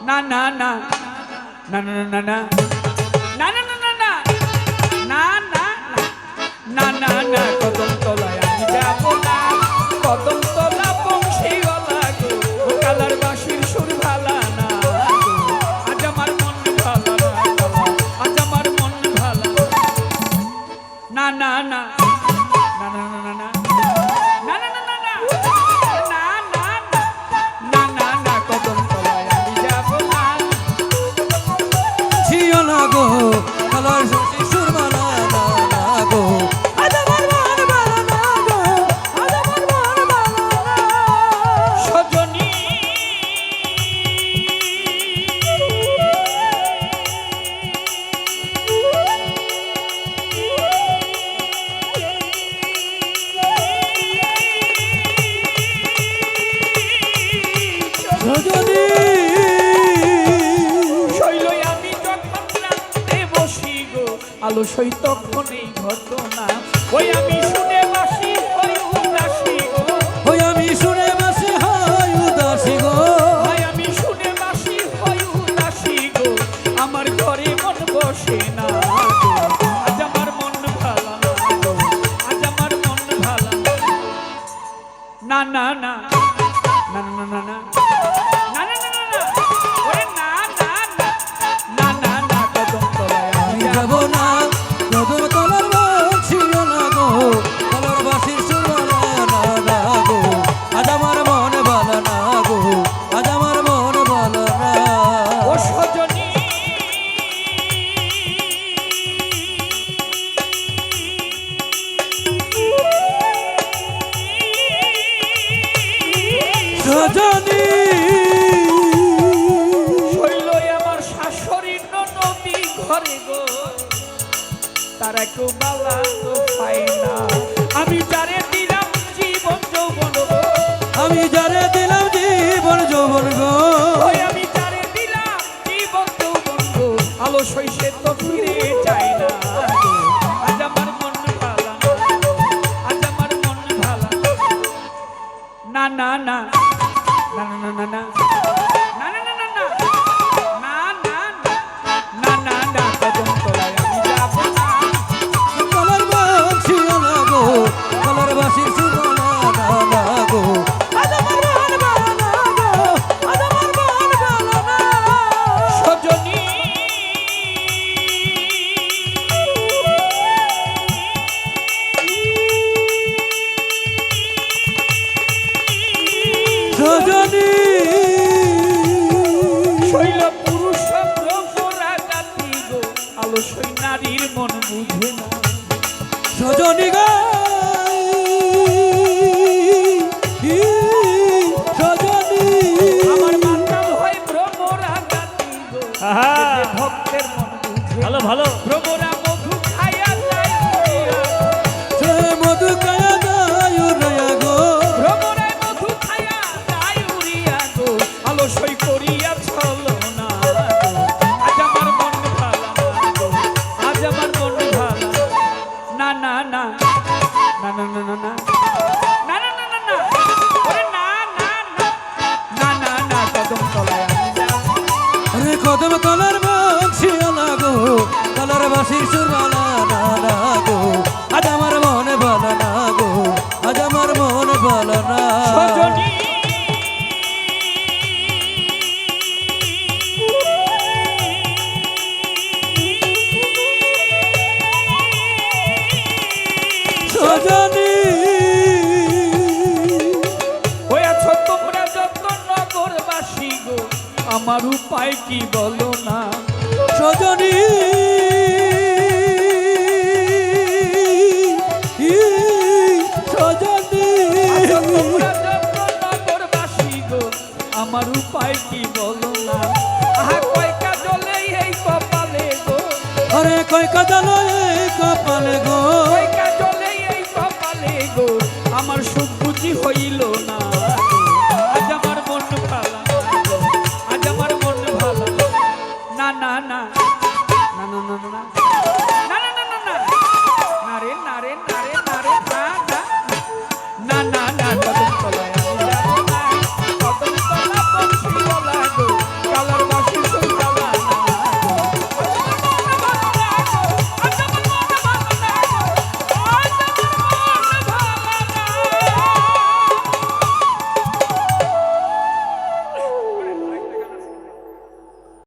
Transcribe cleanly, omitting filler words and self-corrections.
না না না না না না না না না না না না না না না না না কদম তলায় আমি যাব না কদম তলা বংশী গলা গো কালার বাঁশির সুর ভালা না আজ আমার মন ভালা না আজ আমার মন ভালা না না না না না না না কালার সুর মালা না না গো আজ আমার মন ভালো না গো আজ আমার মন ভালো না সজনী সজনী আলো সই তখন এই ঘটনা ওই আমি শুনে বাসি হই উদাসী গো ওই আমি শুনে বাসি হই উদাসী গো ওই আমি শুনে বাসি হই উদাসী গো আমার ঘরে মন বসে না আজ আমার মন ভালো না গো আজ আমার মন ভালো না না না না না না না তারা কেউ বালা তো পাই না আমি যারে দিলাম জীবন যৌবন গো আমি যারে দিলাম জীবন যৌবন গো ওই আমি যারে দিলাম জীবন যৌবন গো আলো শৈশে তো ফিরে চাই না আজ আমার মন ভালো না আজ আমার মন ভালো না না না না না না না নারীর মন বুঝে না সজনী গো সজনী আমার মান্নাল হয় ভ্রমরা জাতি গো ভক্তের মন বুঝে ভালো ভালো ভ্রমরা মধু খায়া যায় সে মধু খায়া যায় উড়িয়া গো ভ্রমরায় মধু খায়া যায় উড়িয়া গো আলো সই করিয়া চলো না আজ আমার মন ভালো আজ আমার মন ভালো না না না না না না না না না না না না না ওরে না না না না না না কদম তলায় আমি যাব আরে কদম তলার বংশী লাগো কালার বাঁশির সুর মালা না না গো আজ আমার মন ভালো না গো আজ আমার মন ভালো না সজনী সজনী ওই আছো তোমরা যত নগরবাসী গো আমার উপায় কি বলো না সজনী সজনী তোমরা যত নগরবাসী গো আমার উপায় কি বলো না আহা কয় কাজলে এই কপালে গো আরে কয় কাজল এই কপালে গো